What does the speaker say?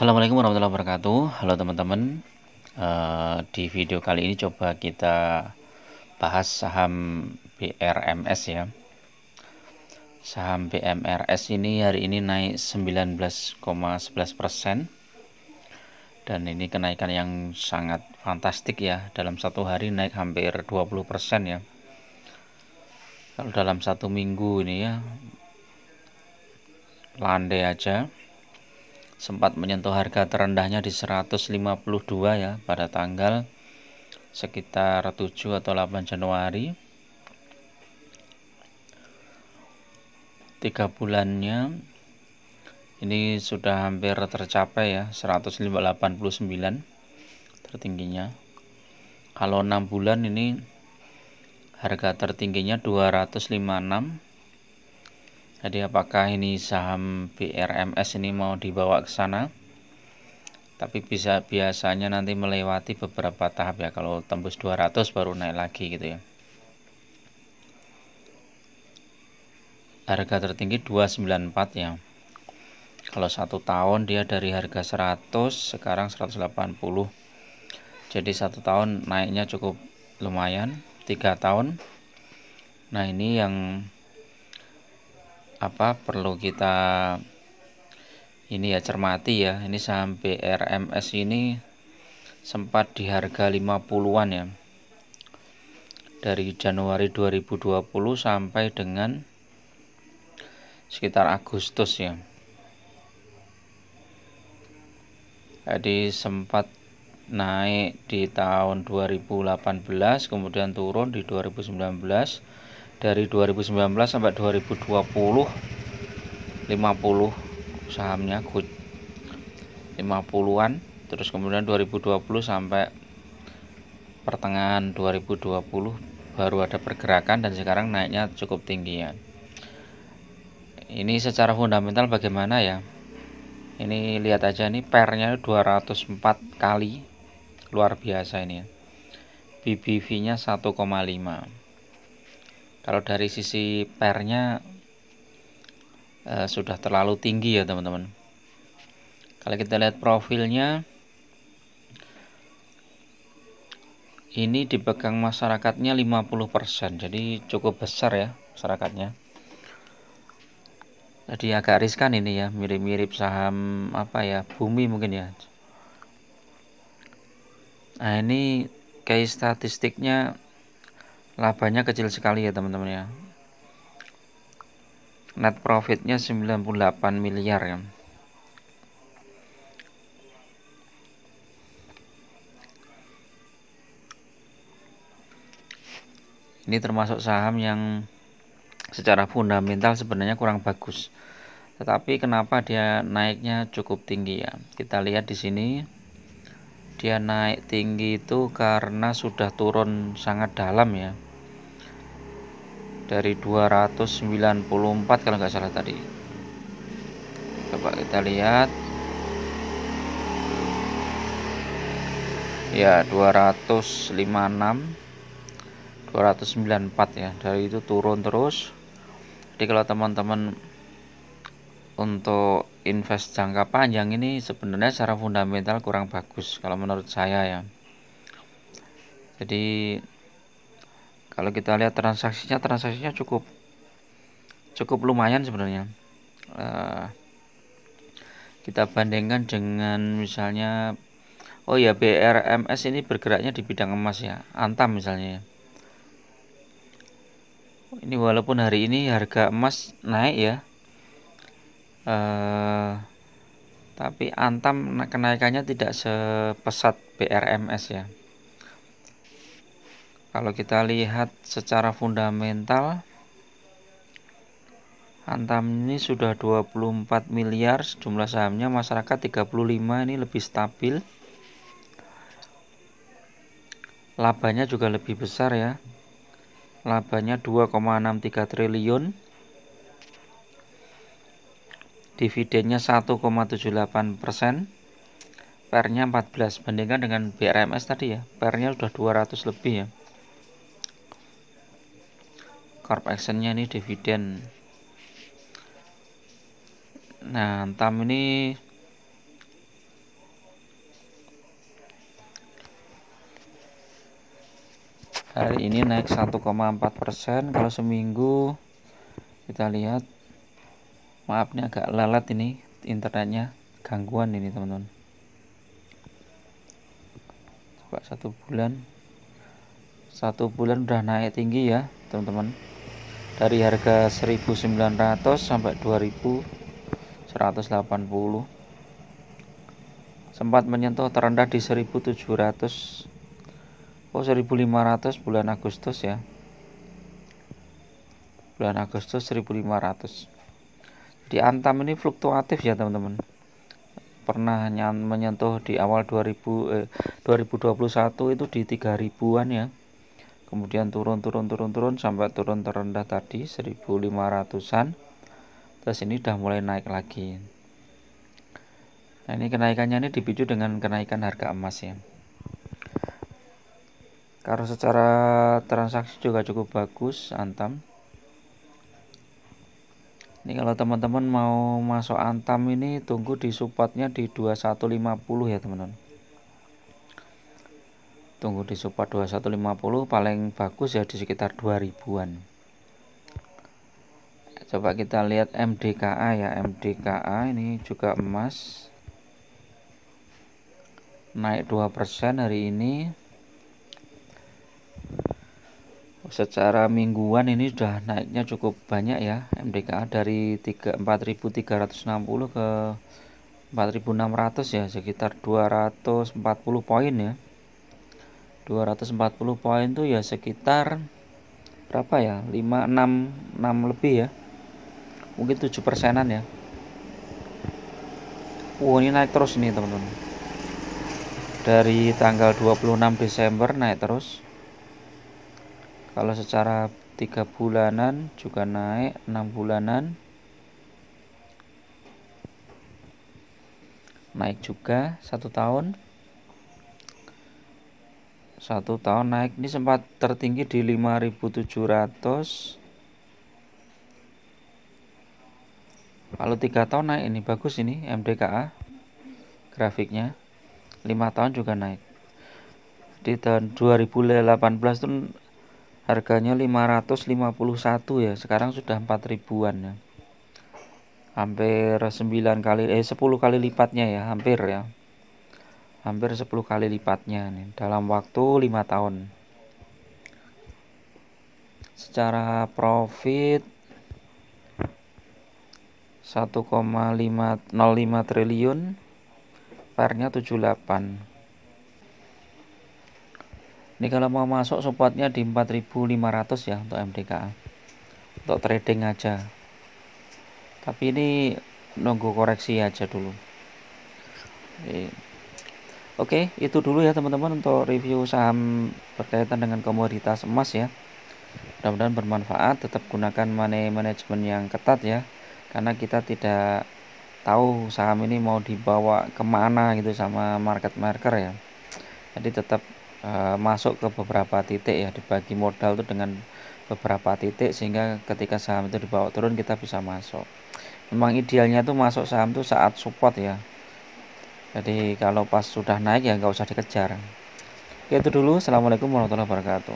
Assalamualaikum warahmatullahi wabarakatuh. Halo teman-teman. Di video kali ini coba kita bahas saham BRMS ya. Saham BMRS ini hari ini naik 19,11%, dan ini kenaikan yang sangat fantastik ya. Dalam satu hari naik hampir 20% ya. Kalau dalam satu minggu ini ya landai aja. Sempat menyentuh harga terendahnya di 152 ya pada tanggal sekitar 7 atau 8 Januari. 3 bulannya ini sudah hampir tercapai ya, 189 tertingginya. Kalau 6 bulan ini harga tertingginya 256. Jadi apakah ini saham BRMS ini mau dibawa ke sana? Tapi biasanya nanti melewati beberapa tahap ya. Kalau tembus 200 baru naik lagi gitu ya. Harga tertinggi 294 ya. Kalau 1 tahun dia dari harga 100 sekarang 180. Jadi 1 tahun naiknya cukup lumayan. 3 tahun. Nah, ini yang perlu kita cermati ya. Ini saham BRMS ini sempat di harga 50-an ya. Dari Januari 2020 sampai dengan sekitar Agustus ya. Jadi sempat naik di tahun 2018, kemudian turun di 2019. Dari 2019 sampai 2020 50 sahamnya 50-an. Terus kemudian 2020 sampai pertengahan 2020 baru ada pergerakan, dan sekarang naiknya cukup tinggi ya. Ini secara fundamental bagaimana ya? Ini lihat aja, ini pairnya 204 kali, luar biasa ini ya. BBV-nya 1,5. Kalau dari sisi pairnya sudah terlalu tinggi ya teman-teman. Kalau kita lihat profilnya, ini dipegang masyarakatnya 50%, jadi cukup besar ya masyarakatnya. Jadi agak riskan ini ya, mirip-mirip saham Bumi mungkin ya. Nah, ini case statistiknya, labanya kecil sekali ya teman-teman ya. Net profitnya 98 miliar ya. Ini termasuk saham yang secara fundamental sebenarnya kurang bagus. Tetapi kenapa dia naiknya cukup tinggi ya? Kita lihat di sini. Dia naik tinggi itu karena sudah turun sangat dalam ya. Dari 294 kalau nggak salah tadi. Coba kita lihat. Ya, 256, 294 ya. Dari itu turun terus. Jadi kalau teman-teman untuk invest jangka panjang ini sebenarnya secara fundamental kurang bagus kalau menurut saya ya. Jadi kalau kita lihat transaksinya cukup lumayan sebenarnya. Kita bandingkan dengan misalnya BRMS ini bergeraknya di bidang emas ya, Antam misalnya ya. Ini walaupun hari ini harga emas naik ya, tapi Antam kenaikannya tidak sepesat BRMS ya. Kalau kita lihat secara fundamental, Antam ini sudah 24 miliar jumlah sahamnya, masyarakat 35, ini lebih stabil. Labanya juga lebih besar ya. Labanya 2,63 triliun. Dividennya 1,78%. Pairnya 14. Bandingkan dengan BRMS tadi ya, pairnya sudah 200 lebih ya. Corp actionnya ini dividen. Nah, Antam ini hari ini naik 1,4%. Kalau seminggu kita lihat, maaf ini agak lalat ini internetnya, gangguan ini teman-teman. Coba satu bulan udah naik tinggi ya teman-teman, dari harga 1.900 sampai 2.180, sempat menyentuh terendah di 1.700, 1.500 bulan Agustus ya, bulan Agustus 1.500. Di Antam ini fluktuatif ya teman-teman, pernah menyentuh di awal 2021 itu di 3.000-an ya, kemudian turun sampai turun terendah tadi 1.500-an, terus ini udah mulai naik lagi. Nah, ini kenaikannya ini dipicu dengan kenaikan harga emas ya. Kalau secara transaksi juga cukup bagus Antam. Ini kalau teman-teman mau masuk Antam ini tunggu di supportnya di 2150 ya teman-teman. Tunggu di support 2150, paling bagus ya di sekitar 2000-an. Coba kita lihat MDKA ya, MDKA ini juga emas naik 2% hari ini. Secara mingguan ini sudah naiknya cukup banyak ya MDKA, dari 4.360 ke 4.600 ya, sekitar 240 poin ya. 240 poin tuh ya sekitar berapa ya, 6 lebih ya, mungkin 7%-an ya. Ini naik terus nih teman-teman, dari tanggal 26 Desember naik terus. Kalau secara 3 bulanan juga naik, 6 bulanan naik juga, 1 tahun naik. Ini sempat tertinggi di 5.700. Kalau 3 tahun naik, ini bagus ini MDKA grafiknya. 5 tahun juga naik. Di tahun 2018 itu harganya 551 ya, sekarang sudah 4.000-an ya. Hampir 10 kali lipatnya ya, hampir 10 kali lipatnya nih dalam waktu 5 tahun. Secara profit 1,505 triliun, PER-nya 78. Ini kalau mau masuk supportnya di 4.500 ya untuk MDKA, untuk trading aja. Tapi ini nunggu koreksi aja dulu. Oke, itu dulu ya teman-teman untuk review saham berkaitan dengan komoditas emas ya. Mudah-mudahan bermanfaat. Tetap gunakan money management yang ketat ya, karena kita tidak tahu saham ini mau dibawa kemana gitu sama market maker ya. Jadi tetap masuk ke beberapa titik ya, dibagi modal itu dengan beberapa titik, sehingga ketika saham itu dibawa turun kita bisa masuk. Memang idealnya tuh masuk saham tuh saat support ya, jadi kalau pas sudah naik ya nggak usah dikejar. Oke, itu dulu. Assalamualaikum warahmatullahi wabarakatuh.